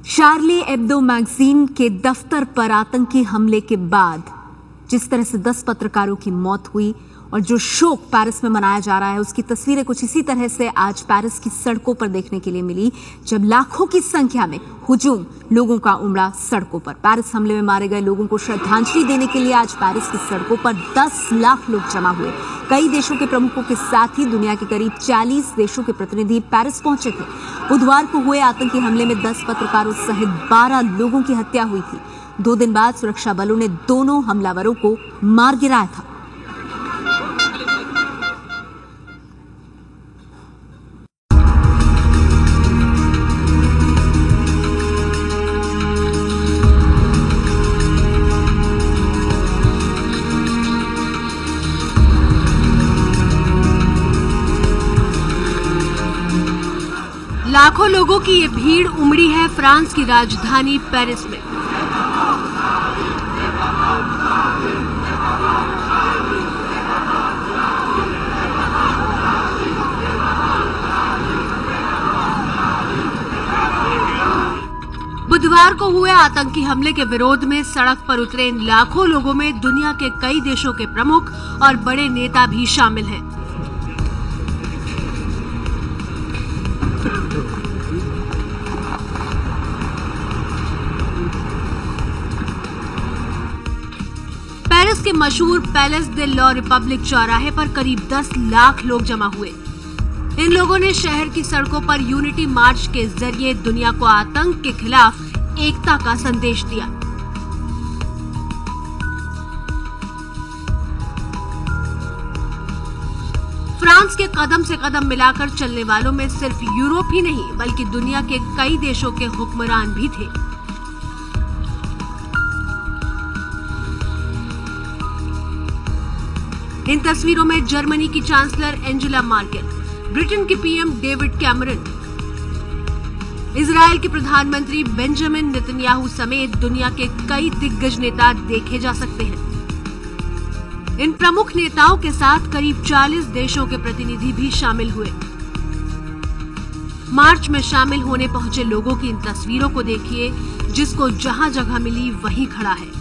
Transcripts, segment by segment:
शार्ली Hebdo magazine के दफ्तर पर आतंकी हमले के बाद जिस तरह से 10 पत्रकारों की मौत हुई और जो शोक पेरिस में मनाया जा रहा है, उसकी तस्वीरें कुछ इसी तरह से आज पेरिस की सड़कों पर देखने के लिए मिली, जब लाखों की संख्या में हुजूम लोगों का उमड़ा सड़कों पर। पेरिस हमले में मारे गए लोगों को श्रद्धांजलि देने के लिए आज पेरिस की सड़कों पर 10 लाख लोग जमा हुए। कई देशों के प्रमुखों के साथ ही दुनिया के करीब 40 देशों के प्रतिनिधि पेरिस पहुंचे थे। बुधवार को हुए आतंकी हमले में 10 पत्रकारों सहित 12 लोगों की हत्या हुई थी। 2 दिन बाद सुरक्षा बलों ने दोनों हमलावरों को मार गिराया था। लाखों लोगों की ये भीड़ उमड़ी है फ्रांस की राजधानी पेरिस में। बुधवार को हुए आतंकी हमले के विरोध में सड़क पर उतरे इन लाखों लोगों में दुनिया के कई देशों के प्रमुख और बड़े नेता भी शामिल हैं। पेरिस के मशहूर पैलेस दे ला रिपब्लिक चौराहे पर करीब 10 लाख लोग जमा हुए। इन लोगों ने शहर की सड़कों पर यूनिटी मार्च के जरिए दुनिया को आतंक के खिलाफ एकता का संदेश दिया। फ्रांस के कदम से कदम मिलाकर चलने वालों में सिर्फ यूरोप ही नहीं बल्कि दुनिया के कई देशों के हुक्मरान भी थे। इन तस्वीरों में जर्मनी की चांसलर एंजेला मार्केल, ब्रिटेन के पीएम डेविड कैमरन, इजराइल के प्रधानमंत्री बेंजामिन नेतन्याहू समेत दुनिया के कई दिग्गज नेता देखे जा सकते हैं। इन प्रमुख नेताओं के साथ करीब 40 देशों के प्रतिनिधि भी शामिल हुए। मार्च में शामिल होने पहुंचे लोगों की इन तस्वीरों को देखिए, जिसको जहां जगह मिली वहीं खड़ा है।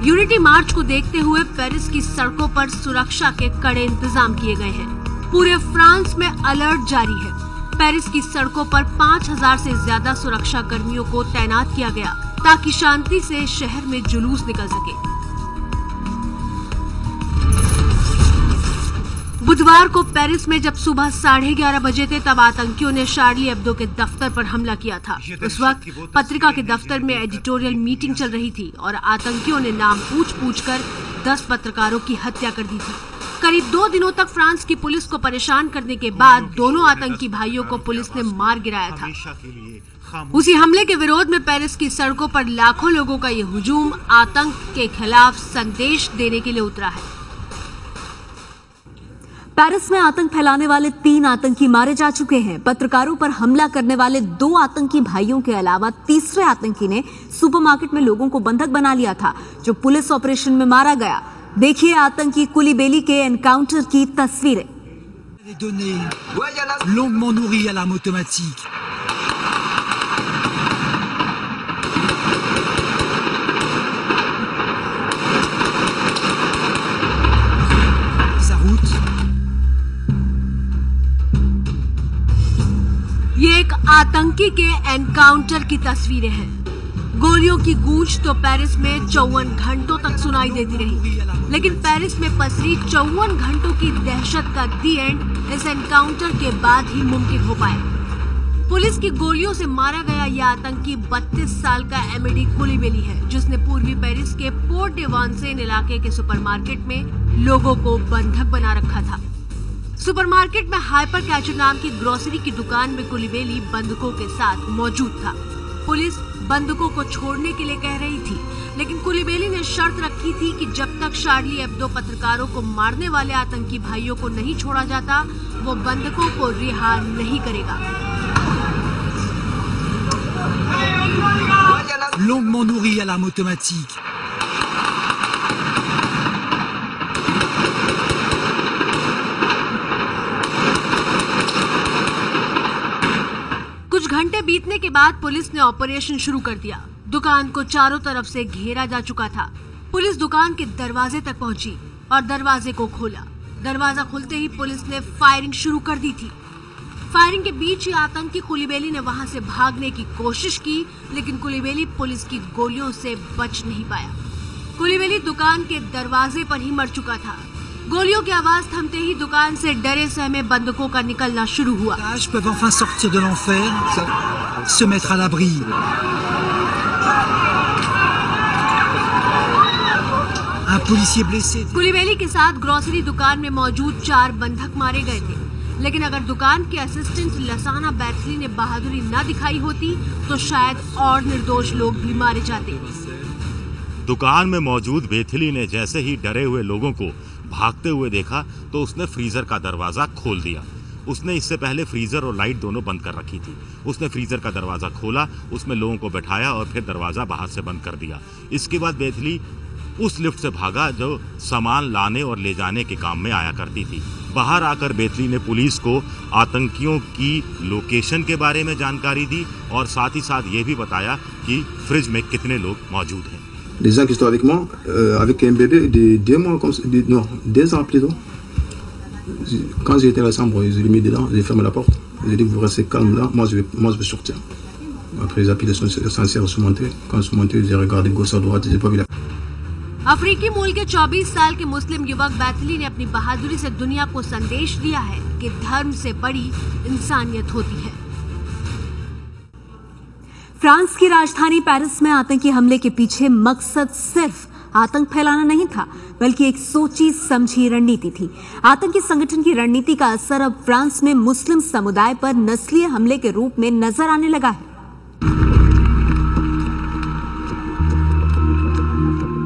यूनिटी मार्च को देखते हुए पेरिस की सड़कों पर सुरक्षा के कड़े इंतजाम किए गए हैं। पूरे फ्रांस में अलर्ट जारी है। पेरिस की सड़कों पर 5000 से ज्यादा सुरक्षा कर्मियों को तैनात किया गया ताकि शांति से शहर में जुलूस निकल सके। बुधवार को पेरिस में जब सुबह 11:30 बजे थे, तब आतंकियों ने शार्ली एब्दो के दफ्तर पर हमला किया था। उस वक्त पत्रिका के दफ्तर में एडिटोरियल मीटिंग चल रही थी और आतंकियों ने नाम पूछ कर 10 पत्रकारों की हत्या कर दी थी। करीब 2 दिनों तक फ्रांस की पुलिस को परेशान करने के बाद दोनों आतंकी भाइयों को पुलिस ने मार गिराया था। उसी हमले के विरोध में पेरिस की सड़कों पर लाखों लोगों का ये हुजूम आतंक के खिलाफ संदेश देने के लिए उतरा है। पेरिस में आतंक फैलाने वाले 3 आतंकी मारे जा चुके हैं। पत्रकारों पर हमला करने वाले 2 आतंकी भाइयों के अलावा तीसरे आतंकी ने सुपरमार्केट में लोगों को बंधक बना लिया था, जो पुलिस ऑपरेशन में मारा गया। देखिए आतंकी कुलीबेली के एनकाउंटर की तस्वीरें। ये एक आतंकी के एनकाउंटर की तस्वीरें हैं। गोलियों की गूंज तो पेरिस में 54 घंटों तक सुनाई देती रही, लेकिन पेरिस में पसरी 54 घंटों की दहशत का दी एंड इस एनकाउंटर के बाद ही मुमकिन हो पाया। पुलिस की गोलियों से मारा गया यह आतंकी 32 साल का एमिडी कुलीबेली है, जिसने पूर्वी पेरिस के पोर्ट डे वांसेन इलाके के सुपरमार्केट में लोगों को बंधक बना रखा था। सुपरमार्केट में हाइपर कैचर नाम की ग्रोसरी की दुकान में कुलीबेली बंधकों के साथ मौजूद था। पुलिस बंधकों को छोड़ने के लिए कह रही थी, लेकिन कुलीबेली ने शर्त रखी थी कि जब तक शार्ली एब्दो पत्रकारों को मारने वाले आतंकी भाइयों को नहीं छोड़ा जाता, वो बंधकों को रिहा नहीं करेगा। Longuement nourri à l'arme automatique. घंटे बीतने के बाद पुलिस ने ऑपरेशन शुरू कर दिया। दुकान को चारों तरफ से घेरा जा चुका था। पुलिस दुकान के दरवाजे तक पहुंची और दरवाजे को खोला। दरवाजा खुलते ही पुलिस ने फायरिंग शुरू कर दी थी। फायरिंग के बीच ही आतंकी कुलीबेली ने वहां से भागने की कोशिश की, लेकिन कुलीबेली पुलिस की गोलियों से बच नहीं पाया। कुलीबेली दुकान के दरवाजे पर ही मर चुका था। गोलियों की आवाज थमते ही दुकान से डरे सहमे बंदूकों का निकलना शुरू हुआ। Peuvent enfin sortir de l'enfer, se mettre à l'abri. Un policier blessé. कुलीबेली के साथ ग्रोसरी दुकान में मौजूद 4 बंधक मारे गए थे, लेकिन अगर दुकान के असिस्टेंट लसाना बैथली ने बहादुरी न दिखाई होती तो शायद और निर्दोष लोग भी मारे जाते। दुकान में मौजूद बेथली ने जैसे ही डरे हुए लोगों को भागते हुए देखा तो उसने फ्रीजर का दरवाजा खोल दिया। उसने इससे पहले फ्रीजर और लाइट दोनों बंद कर रखी थी। उसने फ्रीजर का दरवाजा खोला, उसमें लोगों को बैठाया और फिर दरवाजा बाहर से बंद कर दिया। इसके बाद बेथली उस लिफ्ट से भागा जो सामान लाने और ले जाने के काम में आया करती थी। बाहर आकर बेथली ने पुलिस को आतंकियों की लोकेशन के बारे में जानकारी दी और साथ ही साथ ये भी बताया कि फ्रिज में कितने लोग मौजूद हैं। Les gens qui sont avec moi, avec un bébé de 2 mois, comme ça, 2 ans plutôt. Quand j'ai été à la chambre, je l'ai mis dedans, j'ai fermé la porte. J'ai dit, vous restez calme là, moi je vais sortir. Après, les appels essentiels sont montés. Quand ils sont montés, j'ai regardé gauche à droite, j'ai pas vu la... अफ्रीकी मूल के 24 साल के मुस्लिम युवक बैथली ने अपनी बहादुरी से दुनिया को संदेश दिया है कि धर्म से बड़ी इंसानियत होती है। फ्रांस की राजधानी पेरिस में आतंकी हमले के पीछे मकसद सिर्फ आतंक फैलाना नहीं था, बल्कि एक सोची समझी रणनीति थी। आतंकी संगठन की रणनीति का असर अब फ्रांस में मुस्लिम समुदाय पर नस्लीय हमले के रूप में नजर आने लगा है।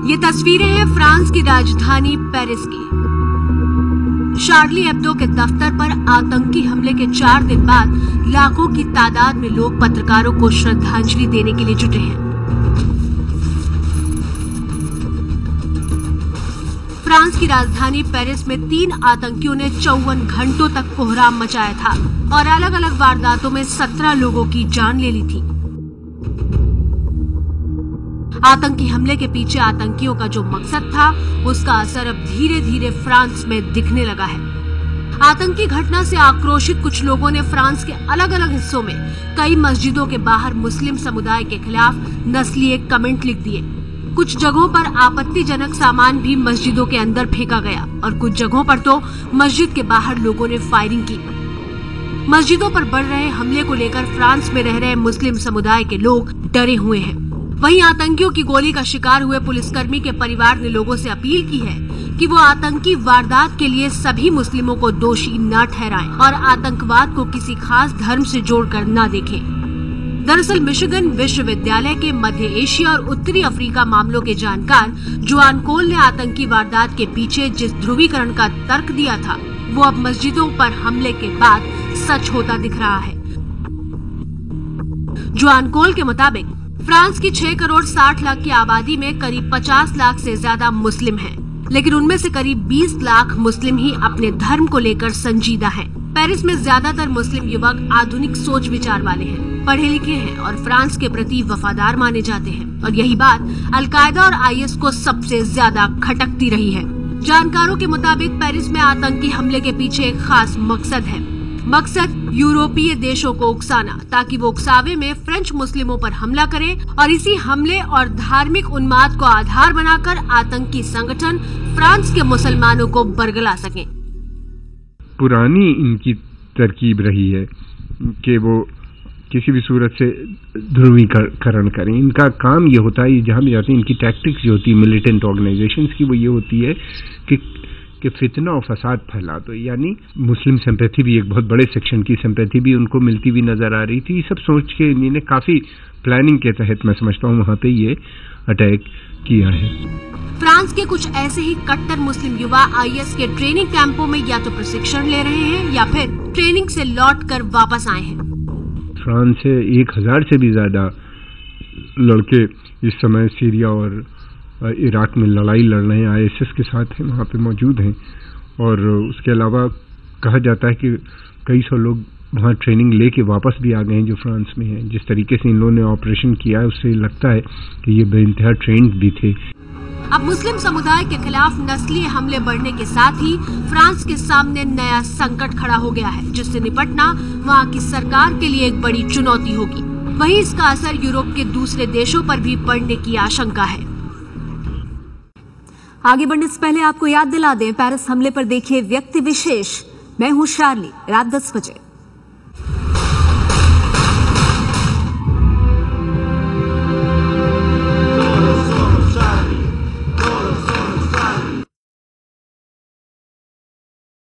ये तस्वीरें हैं फ्रांस की राजधानी पेरिस की। शार्ली एब्दो के दफ्तर पर आतंकी हमले के 4 दिन बाद लाखों की तादाद में लोग पत्रकारों को श्रद्धांजलि देने के लिए जुटे हैं। फ्रांस की राजधानी पेरिस में 3 आतंकियों ने 54 घंटों तक कोहराम मचाया था और अलग अलग वारदातों में 17 लोगों की जान ले ली थी। आतंकी हमले के पीछे आतंकियों का जो मकसद था, उसका असर अब धीरे धीरे फ्रांस में दिखने लगा है। आतंकी घटना से आक्रोशित कुछ लोगों ने फ्रांस के अलग अलग हिस्सों में कई मस्जिदों के बाहर मुस्लिम समुदाय के खिलाफ नस्लीय कमेंट लिख दिए। कुछ जगहों पर आपत्तिजनक सामान भी मस्जिदों के अंदर फेंका गया और कुछ जगहों पर तो मस्जिद के बाहर लोगों ने फायरिंग की। मस्जिदों पर बढ़ रहे हमले को लेकर फ्रांस में रह रहे मुस्लिम समुदाय के लोग डरे हुए हैं। वहीं आतंकियों की गोली का शिकार हुए पुलिसकर्मी के परिवार ने लोगों से अपील की है कि वो आतंकी वारदात के लिए सभी मुस्लिमों को दोषी न ठहराएं और आतंकवाद को किसी खास धर्म से जोड़कर न देखें। दरअसल मिशिगन विश्वविद्यालय के मध्य एशिया और उत्तरी अफ्रीका मामलों के जानकार जुआन कोल ने आतंकी वारदात के पीछे जिस ध्रुवीकरण का तर्क दिया था, वो अब मस्जिदों पर हमले के बाद सच होता दिख रहा है। जुआन कोल के मुताबिक फ्रांस की 6 करोड़ 60 लाख की आबादी में करीब 50 लाख से ज्यादा मुस्लिम हैं, लेकिन उनमें से करीब 20 लाख मुस्लिम ही अपने धर्म को लेकर संजीदा हैं। पेरिस में ज्यादातर मुस्लिम युवक आधुनिक सोच विचार वाले हैं, पढ़े लिखे हैं और फ्रांस के प्रति वफादार माने जाते हैं और यही बात अल-कायदा और आईएस को सबसे ज्यादा खटकती रही है। जानकारों के मुताबिक पेरिस में आतंकी हमले के पीछे एक खास मकसद है। मकसद यूरोपीय देशों को उकसाना, ताकि वो उकसावे में फ्रेंच मुस्लिमों पर हमला करें और इसी हमले और धार्मिक उन्माद को आधार बनाकर आतंकी संगठन फ्रांस के मुसलमानों को बरगला सकें। पुरानी इनकी तरकीब रही है कि वो किसी भी सूरत से ध्रुवीकरण करें। इनका काम ये होता है, जहाँ भी जाते हैं इनकी टैक्टिक्स जो होती है मिलिटेंट ऑर्गेनाइजेशंस की, वो ये होती है कि फितना और फसाद फैला दो। यानी मुस्लिम सिंपैथी भी, एक बहुत बड़े सेक्शन की सिंपैथी भी उनको मिलती हुई नजर आ रही थी। ये सब सोच के इन्होंने काफी प्लानिंग के तहत, मैं समझता हूँ, वहाँ पे ये अटैक किया है। फ्रांस के कुछ ऐसे ही कट्टर मुस्लिम युवा आईएस के ट्रेनिंग कैंपों में या तो प्रशिक्षण ले रहे हैं या फिर ट्रेनिंग से लौटकर वापस आए हैं। फ्रांस से 1000 से भी ज्यादा लड़के इस समय सीरिया और इराक में लड़ाई लड़ रहे हैं, आईएसएस के साथ हैं, वहाँ पे मौजूद हैं। और उसके अलावा कहा जाता है कि कई सौ लोग वहाँ ट्रेनिंग लेके वापस भी आ गए हैं जो फ्रांस में हैं। जिस तरीके से इन लोगों ने ऑपरेशन किया है उससे लगता है कि ये बेइंतहा ट्रेंड भी थे। अब मुस्लिम समुदाय के खिलाफ नस्लीय हमले बढ़ने के साथ ही फ्रांस के सामने नया संकट खड़ा हो गया है, जिससे निपटना वहाँ की सरकार के लिए एक बड़ी चुनौती होगी। वहीं इसका असर यूरोप के दूसरे देशों पर भी पड़ने की आशंका है। आगे बढ़ने से पहले आपको याद दिला दें, पेरिस हमले पर देखिए व्यक्ति विशेष। मैं हूं शार्ली, रात 10 बजे।